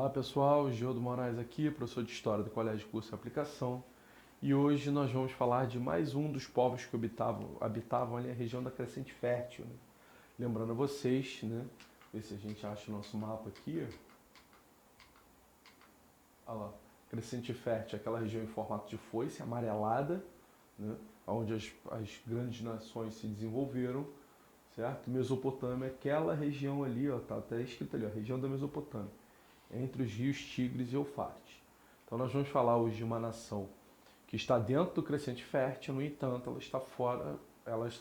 Olá pessoal, Gildo Moraes aqui, professor de História do Colégio Curso e Aplicação. E hoje nós vamos falar de mais um dos povos que habitavam ali a região da Crescente Fértil, né? Lembrando a vocês, né? Ver se a gente acha o nosso mapa aqui. Olha lá, Crescente Fértil, aquela região em formato de foice, amarelada, né? Onde as grandes nações se desenvolveram, certo? Mesopotâmia, aquela região ali, ó, tá até escrito ali, ó, região da Mesopotâmia, entre os rios Tigres e Eufrates. Então nós vamos falar hoje de uma nação que está dentro do Crescente Fértil, no entanto, ela está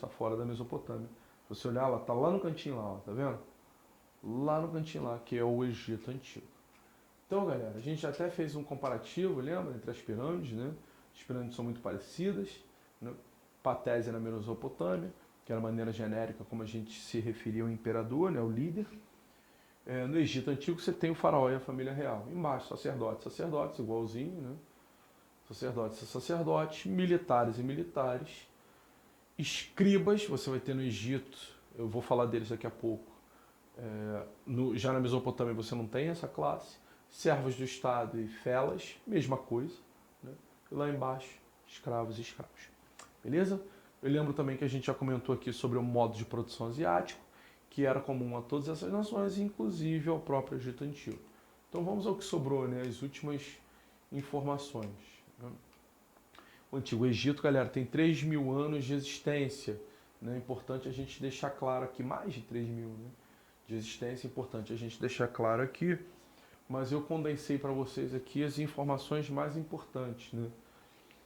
fora da Mesopotâmia. Se você olhar, ela está lá no cantinho lá, ó, tá vendo? Lá no cantinho lá, que é o Egito Antigo. Então, galera, a gente até fez um comparativo, lembra, entre as pirâmides, né? As pirâmides são muito parecidas, né? Patésia na Mesopotâmia, que era a maneira genérica como a gente se referia ao imperador, né? O líder. No Egito Antigo você tem o faraó e a família real. Embaixo, sacerdotes, igualzinho, né? Sacerdotes e sacerdotes, militares e militares, escribas, você vai ter no Egito, eu vou falar deles daqui a pouco. Já na Mesopotâmia você não tem essa classe. Servos do Estado e felas, mesma coisa, né? E lá embaixo, escravos e escravos. Beleza? Eu lembro também que a gente já comentou aqui sobre o modo de produção asiático, que era comum a todas essas nações, inclusive ao próprio Egito Antigo. Então vamos ao que sobrou, né? As últimas informações. Né? O Antigo Egito, galera, tem 3.000 anos de existência. Né? É importante a gente deixar claro aqui, mais de 3.000, né? De existência, é importante a gente deixar claro aqui, mas eu condensei para vocês aqui as informações mais importantes, né?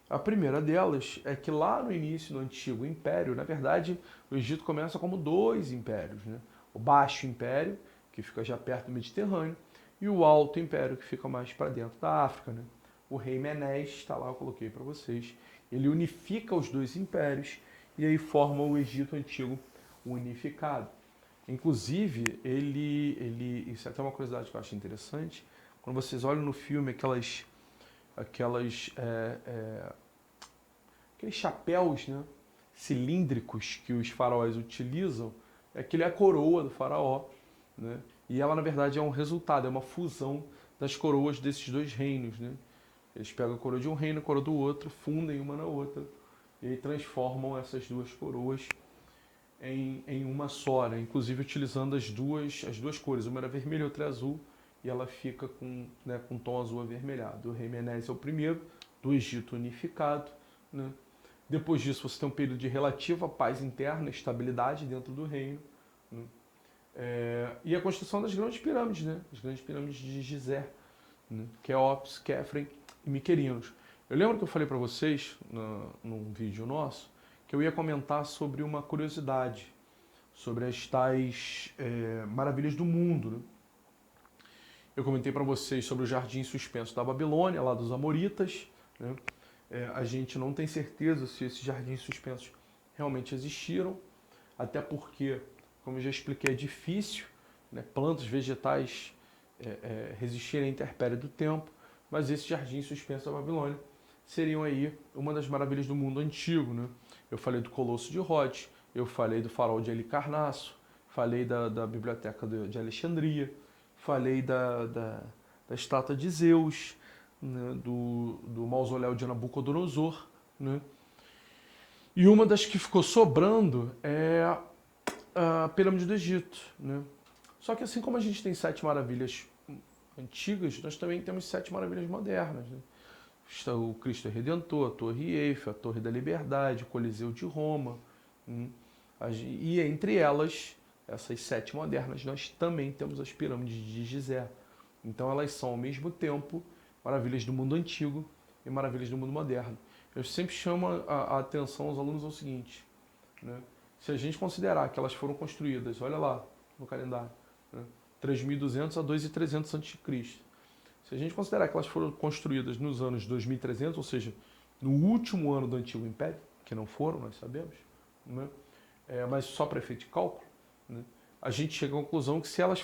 A primeira delas é que lá no início do Antigo Império, na verdade, o Egito começa como dois impérios, né? O Baixo Império, que fica já perto do Mediterrâneo, e o Alto Império, que fica mais para dentro da África, né? O rei Menes, está lá, eu coloquei para vocês, ele unifica os dois impérios e aí forma o Egito Antigo unificado. Inclusive, isso é até uma curiosidade que eu acho interessante, quando vocês olham no filme aqueles chapéus, né, cilíndricos que os faraós utilizam, aquele é a coroa do faraó, né? E ela, na verdade, é um resultado, é uma fusão das coroas desses dois reinos, né? Eles pegam a coroa de um reino, a coroa do outro, fundem uma na outra, e aí transformam essas duas coroas em uma só, né? Inclusive utilizando as duas cores, uma era vermelha e outra é azul, e ela fica com, né, com tom azul avermelhado. O rei Menes é o primeiro do Egito unificado, né? Depois disso você tem um período de relativa paz interna, estabilidade dentro do reino, né? E a construção das grandes pirâmides, né? As grandes pirâmides de Gizé, né? Quéops, Quéfren e Miquerinos. Eu lembro que eu falei para vocês, num vídeo nosso, que eu ia comentar sobre uma curiosidade, sobre as tais maravilhas do mundo, né? Eu comentei para vocês sobre o jardim suspenso da Babilônia, lá dos Amoritas, né? A gente não tem certeza se esses jardins suspensos realmente existiram, até porque, como eu já expliquei, é difícil, né, plantas, vegetais resistirem à intempérie do tempo, mas esses jardins suspensos da Babilônia seriam aí uma das maravilhas do mundo antigo, né? Eu falei do Colosso de Rhodes, eu falei do farol de Halicarnasso, falei da biblioteca de Alexandria, falei da estátua de Zeus, né, do mausoléu de Nabucodonosor, né? E uma das que ficou sobrando é a Pirâmide do Egito, né? Só que assim como a gente tem 7 maravilhas antigas, nós também temos 7 maravilhas modernas, né? Está o Cristo Redentor, a Torre Eiffel, a Torre da Liberdade, o Coliseu de Roma, né? E entre elas, essas 7 modernas, nós também temos as pirâmides de Gizé. Então elas são ao mesmo tempo maravilhas do mundo antigo e maravilhas do mundo moderno. Eu sempre chamo a atenção aos alunos ao seguinte, né? Se a gente considerar que elas foram construídas, olha lá no calendário, né, 3.200 a 2.300 a.C. Se a gente considerar que elas foram construídas nos anos 2.300, ou seja, no último ano do Antigo Império, que não foram, nós sabemos, né? Mas só para efeito de cálculo, né? A gente chega à conclusão que se elas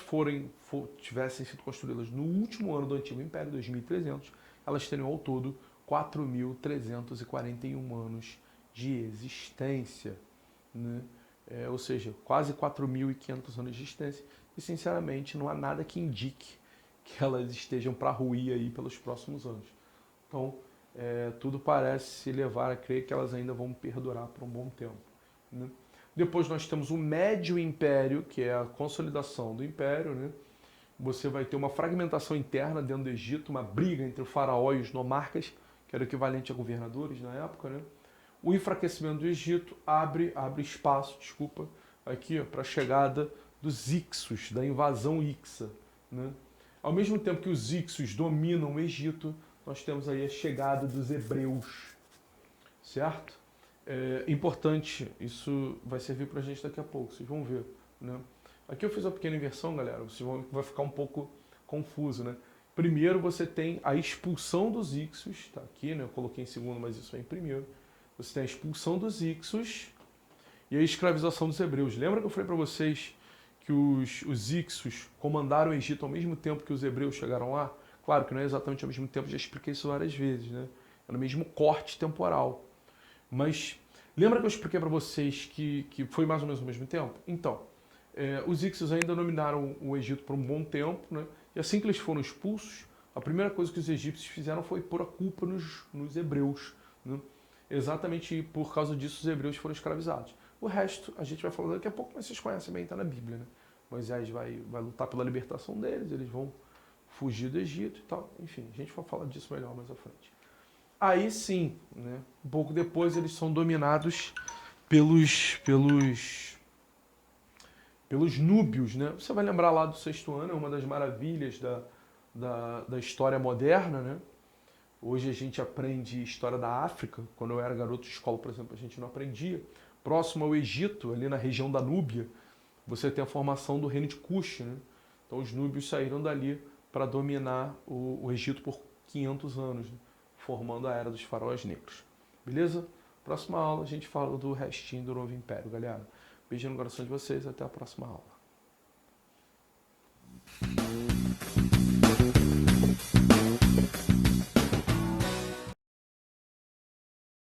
tivessem sido construídas no último ano do Antigo Império, 2.300, elas teriam ao todo 4.341 anos de existência, né? Ou seja, quase 4.500 anos de existência, e sinceramente não há nada que indique que elas estejam para ruir aí pelos próximos anos. Então, tudo parece se levar a crer que elas ainda vão perdurar por um bom tempo, né? Depois nós temos o Médio Império, que é a consolidação do Império, né? Você vai ter uma fragmentação interna dentro do Egito, uma briga entre o faraó e os nomarcas, que era o equivalente a governadores na época, né? O enfraquecimento do Egito abre espaço, aqui para a chegada dos Ixos, da invasão Ixa, né? Ao mesmo tempo que os Ixos dominam o Egito, nós temos aí a chegada dos hebreus, certo? É importante, isso vai servir para a gente daqui a pouco, vocês vão ver, né? Aqui eu fiz uma pequena inversão, galera, vai ficar um pouco confuso, né? Primeiro você tem a expulsão dos Ixos, tá aqui, né? Eu coloquei em segundo, mas isso é em primeiro. Você tem a expulsão dos Ixos e a escravização dos hebreus. Lembra que eu falei para vocês que os Ixos comandaram o Egito ao mesmo tempo que os hebreus chegaram lá? Claro que não é exatamente ao mesmo tempo, já expliquei isso várias vezes, né? É no mesmo corte temporal. Mas lembra que eu expliquei para vocês que foi mais ou menos ao mesmo tempo? Então, os Ixos ainda dominaram o Egito por um bom tempo, né? E assim que eles foram expulsos, a primeira coisa que os egípcios fizeram foi pôr a culpa nos hebreus, né? Exatamente por causa disso os hebreus foram escravizados. O resto a gente vai falar daqui a pouco, mas vocês conhecem bem, está na Bíblia, né? Moisés vai lutar pela libertação deles, eles vão fugir do Egito e tal. Enfim, a gente vai falar disso melhor mais à frente. Aí sim, né? Um pouco depois eles são dominados pelos núbios, né? Você vai lembrar lá do sexto ano, é uma das maravilhas da história moderna, né? Hoje a gente aprende história da África. Quando eu era garoto de escola, por exemplo, a gente não aprendia. Próximo ao Egito, ali na região da Núbia, você tem a formação do reino de Cush, né? Então os núbios saíram dali para dominar o Egito por 500 anos, né? Formando a era dos faraós negros. Beleza? Próxima aula a gente fala do restinho do novo império, galera. Beijo no coração de vocês, até a próxima aula.